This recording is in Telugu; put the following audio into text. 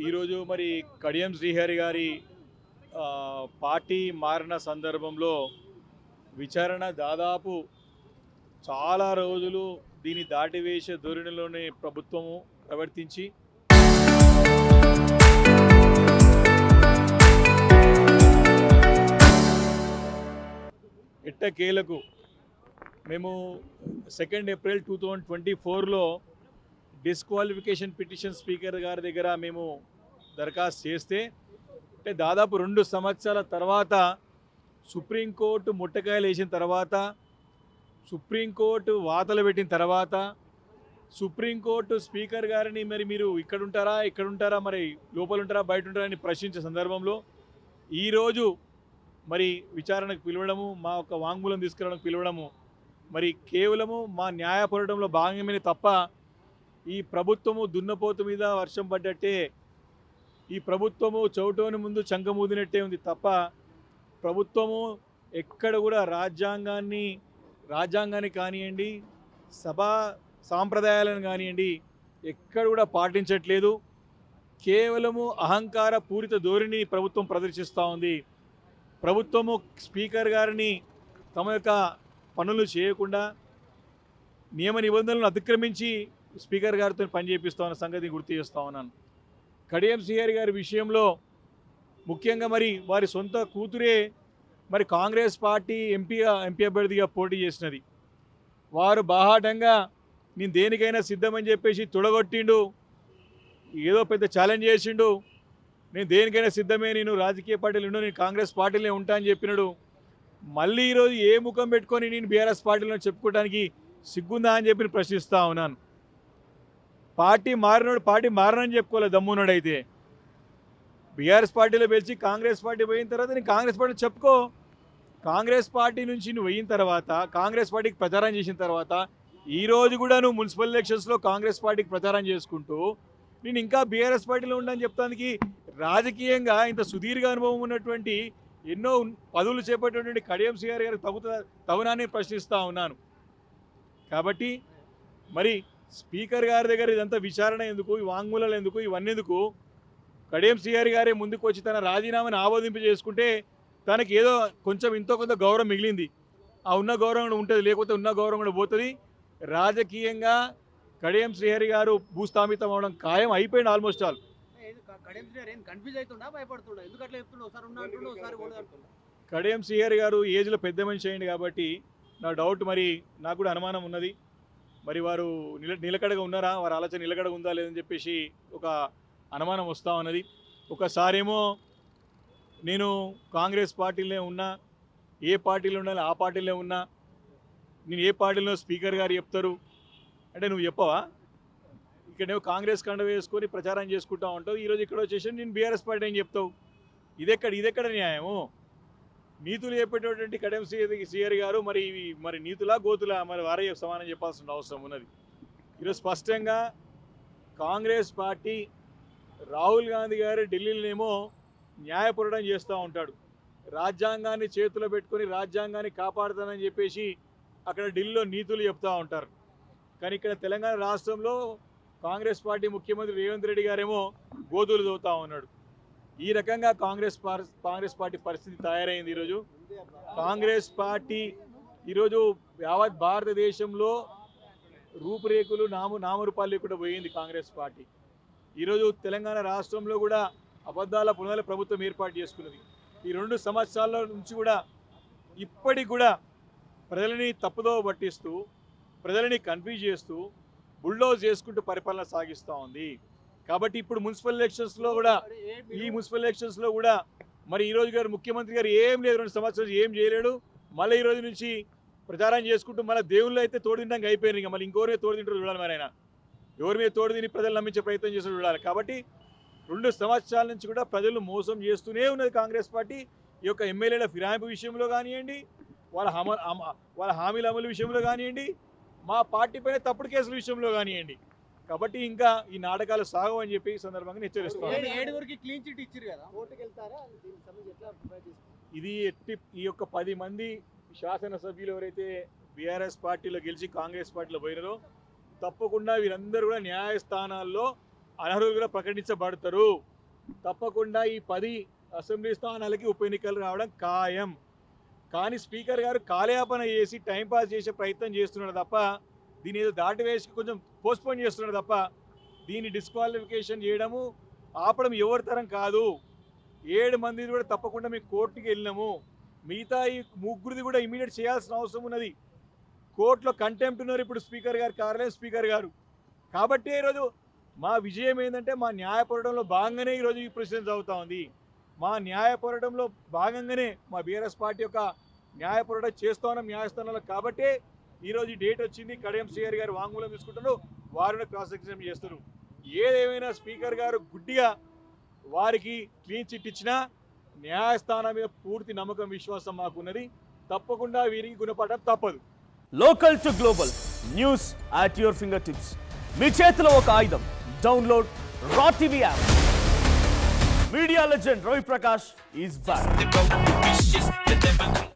ఈరోజు మరి కడియం శ్రీహరి గారి పార్టీ మారిన సందర్భంలో విచారణ దాదాపు చాలా రోజులు దీన్ని దాటివేసే ధోరణిలోనే ప్రభుత్వము ప్రవర్తించి ఎట్టకేలకు మేము 2 ఏప్రిల్ 2024లో డిస్క్వాలిఫికేషన్ పిటిషన్ స్పీకర్ గారి దగ్గర మేము దరఖాస్తు చేస్తే అంటే దాదాపు 2 సంవత్సరాల తర్వాత సుప్రీంకోర్టు ముట్టకాయలు వేసిన తర్వాత సుప్రీంకోర్టు వాతలు పెట్టిన తర్వాత సుప్రీంకోర్టు స్పీకర్ గారిని మరి మీరు ఇక్కడ ఉంటారా మరి లోపల ఉంటారా బయట ఉంటారా అని ప్రశ్నించే సందర్భంలో ఈరోజు మరి విచారణకు పిలవడము మా యొక్క వాంగ్మూలం తీసుకురావడానికి పిలవడము మరి కేవలము మా న్యాయ పోరాటంలో భాగమే తప్ప ఈ ప్రభుత్వము దున్నపోతు మీద వర్షం పడ్డట్టే ఈ ప్రభుత్వము చౌటోని ముందు చంకమూదినట్టే ఉంది తప్ప ప్రభుత్వము ఎక్కడ కూడా రాజ్యాంగాన్ని కానివ్వండి సభా సాంప్రదాయాలను కానివ్వండి ఎక్కడ కూడా పాటించట్లేదు. కేవలము అహంకార పూరిత ధోరణిని ప్రభుత్వం ప్రదర్శిస్తూ ఉంది. ప్రభుత్వము స్పీకర్ గారిని తమ యొక్క పనులు చేయకుండా నియమ నిబంధనలను అతిక్రమించి స్పీకర్ గారితో పని చేపిస్తా ఉన్న సంగతిని గుర్తు చేస్తూ ఉన్నాను. కడియం శ్రీహరి గారి విషయంలో ముఖ్యంగా మరి వారి సొంత కూతురే మరి కాంగ్రెస్ పార్టీ ఎంపీ అభ్యర్థిగా పోటీ చేసినది. వారు బాహాటంగా నేను దేనికైనా సిద్ధమని చెప్పేసి తొడగొట్టిండు, ఏదో పెద్ద ఛాలెంజ్ చేసిండు. నేను దేనికైనా సిద్ధమే, నేను రాజకీయ పార్టీలు నేను కాంగ్రెస్ పార్టీలోనే ఉంటా అని చెప్పినాడు. మళ్ళీ ఈరోజు ఏ ముఖం పెట్టుకొని నేను బీఆర్ఎస్ పార్టీలో చెప్పుకోవడానికి సిగ్గుందా అని చెప్పి ప్రశ్నిస్తూ ఉన్నాను. పార్టీ మారనని చెప్పుకోవాలి దమ్మున్నాడైతే. బీఆర్ఎస్ పార్టీలో పిలిచి కాంగ్రెస్ పార్టీ పోయిన తర్వాత నేను కాంగ్రెస్ పార్టీ చెప్పుకో. కాంగ్రెస్ పార్టీ నుంచి నువ్వు అయిన తర్వాత కాంగ్రెస్ పార్టీకి ప్రచారం చేసిన తర్వాత ఈరోజు కూడా నువ్వు మున్సిపల్ ఎలక్షన్స్లో కాంగ్రెస్ పార్టీకి ప్రచారం చేసుకుంటూ నేను ఇంకా బీఆర్ఎస్ పార్టీలో ఉండని చెప్తానికి రాజకీయంగా ఇంత సుదీర్ఘ అనుభవం ఉన్నటువంటి ఎన్నో పదవులు చేపట్టినటువంటి కడియం శ్రీహరి గారికి తగునాన్ని ప్రశ్నిస్తూ ఉన్నాను. కాబట్టి మరి స్పీకర్ గారి దగ్గర ఇదంతా విచారణ ఎందుకు, ఈ వాంగ్మూలాలు ఎందుకు, ఇవన్నీ ఎందుకు? కడియం శ్రీహరి గారే ముందుకు వచ్చి తన రాజీనామాను ఆమోదింపు చేసుకుంటే తనకి ఏదో కొంచెం ఇంతో కొంత గౌరవం మిగిలింది. ఆ ఉన్న గౌరవం ఉంటుంది, లేకపోతే ఉన్న గౌరవం కూడా పోతుంది. రాజకీయంగా కడియం శ్రీహరి గారు భూస్థాపితం అవడం ఖాయం అయిపోయింది ఆల్మోస్ట్ ఆల్. కడియం శ్రీహరి గారు ఏజ్లో పెద్ద మనిషి అయింది కాబట్టి నా డౌట్, మరి నాకు కూడా అనుమానం ఉన్నది. మరి వారు నిలకడగా ఉన్నారా, వారి ఆలోచన నిలకడగా ఉందా లేదని చెప్పేసి ఒక అనుమానం వస్తూ ఉన్నది. ఒకసారేమో నేను కాంగ్రెస్ పార్టీలో ఉన్నా, ఏ పార్టీలో ఉండాలి ఆ పార్టీలో ఉన్నా, నేను ఏ పార్టీలో స్పీకర్ గారు చెప్తారు అంటే నువ్వు చెప్పవా? ఇక్కడేమో కాంగ్రెస్ కండ వేసుకొని ప్రచారం చేసుకుంటా ఉంటావు, ఈరోజు ఇక్కడ వచ్చేసి నేను బీఆర్ఎస్ పార్టీ అని చెప్తావు. ఇదెక్కడ న్యాయము? నీతులు చెప్పేటటువంటి కడియం శ్రీహరి గారు మరి నీతులా గోతులా మరి వారే సమానం చెప్పాల్సిన అవసరం ఉన్నది. ఈరోజు స్పష్టంగా కాంగ్రెస్ పార్టీ రాహుల్ గాంధీ గారు ఢిల్లీలోనేమో న్యాయ పోరాటం చేస్తూ ఉంటాడు, రాజ్యాంగాన్ని చేతిలో పెట్టుకొని రాజ్యాంగాన్ని కాపాడుతానని చెప్పేసి అక్కడ ఢిల్లీలో నీతులు చెప్తూ ఉంటారు. కానీ ఇక్కడ తెలంగాణ రాష్ట్రంలో కాంగ్రెస్ పార్టీ ముఖ్యమంత్రి రేవంత్ రెడ్డి గారేమో గోతులు దోవుతూ ఉన్నాడు. ఈ రకంగా కాంగ్రెస్ పార్టీ పరిస్థితి తయారైంది. ఈరోజు కాంగ్రెస్ పార్టీ ఈరోజు యావత్ భారతదేశంలో రూపురేఖలు నామరూపాలు లేకుండా పోయింది కాంగ్రెస్ పార్టీ. ఈరోజు తెలంగాణ రాష్ట్రంలో కూడా అబద్ధాల పునాదుల ప్రభుత్వం ఏర్పాటు చేసుకున్నది. ఈ 2 సంవత్సరాల నుంచి కూడా ఇప్పటికి కూడా ప్రజలని తప్పుదో పట్టిస్తూ ప్రజలని కన్ఫ్యూజ్ చేస్తూ బుల్డోజ్ చేసుకుంటూ పరిపాలన సాగిస్తూ ఉంది. కాబట్టి ఇప్పుడు మున్సిపల్ ఎలక్షన్స్లో కూడా మరి ఈరోజు గారు ముఖ్యమంత్రి గారు ఏం లేదు, 2 సంవత్సరాలు ఏం చేయలేడు. మళ్ళీ ఈరోజు నుంచి ప్రచారం చేసుకుంటూ మళ్ళీ దేవుళ్ళు అయితే తోడుదింటానికి అయిపోయింది. ఇంకా మళ్ళీ ఇంకోరే తోడుదింటారు చూడాలి. మరి ఆయన ఎవరి మీద తోడుదిని ప్రజలు నమ్మించే ప్రయత్నం చేస్తూ చూడాలి. కాబట్టి 2 సంవత్సరాల నుంచి కూడా ప్రజలు మోసం చేస్తూనే ఉన్నది కాంగ్రెస్ పార్టీ. ఈ యొక్క ఎమ్మెల్యేల ఫిరాయింపు విషయంలో కానివ్వండి, వాళ్ళ హామీల అమలు విషయంలో కానివ్వండి, మా పార్టీ పైన తప్పుడు కేసుల విషయంలో కానివ్వండి. కాబట్టి ఇంకా ఈ నాటకాలు సాగవని చెప్పి ఈ సందర్భంగా హెచ్చరిస్తాను. ఇది ఈ యొక్క 10 మంది శాసనసభ్యులు ఎవరైతే బీఆర్ఎస్ పార్టీలో గెలిచి కాంగ్రెస్ పార్టీలో పోయినారో తప్పకుండా వీరందరూ కూడా న్యాయస్థానాల్లో అనర్హులుగా ప్రకటించబడతారు. తప్పకుండా ఈ 10 అసెంబ్లీ స్థానాలకి ఉప ఎన్నికలు రావడం ఖాయం. కానీ స్పీకర్ గారు కాలయాపన చేసి టైంపాస్ చేసే ప్రయత్నం చేస్తున్నాడు తప్ప, దీని ఏదో దాటివేసి కొంచెం పోస్ట్పోన్ చేస్తున్నాడు తప్ప, దీన్ని డిస్క్వాలిఫికేషన్ చేయడము ఆపడం ఎవరి తరం కాదు. 7 మంది కూడా తప్పకుండా మేము కోర్టుకి వెళ్ళినాము. మిగతా ఈ ముగ్గురిది కూడా ఇమీడియట్ చేయాల్సిన అవసరం ఉన్నది. కోర్టులో కంటెంప్ట్ ఉన్నారు ఇప్పుడు స్పీకర్ గారు, కార్యాలయం స్పీకర్ గారు. కాబట్టి ఈరోజు మా విజయం ఏంటంటే మా న్యాయ పోరాటంలో భాగంగానే ఈరోజు ఈ ప్రొసీజర్ అవుతా ఉంది. మా న్యాయ పోరాటంలో భాగంగానే మా బీఆర్ఎస్ పార్టీ యొక్క న్యాయ పోరాటం చేస్తూ ఉన్నాం న్యాయస్థానంలో. కాబట్టే ఈరోజు ఈ డేట్ వచ్చింది. కడియం శ్రీహరి గారు వాంగ్మూలం తీసుకుంటున్నారు, వారిని క్రాస్ ఎగ్జామిన్ చేస్తున్నారు. ఏదేమైనా స్పీకర్ గారు గుడ్డిగా వారికి క్లీన్ చిట్ ఇచ్చినా న్యాయస్థానం మీద పూర్తి నమ్మకం విశ్వాసం మాకున్నది. తప్పకుండా వీరికి గుణపడడం తప్పదు. Local to global news at your finger tips. మీ చేతిలో ఒక ఆయుధం. Download R TV app. Media legend Ravi Prakash is back.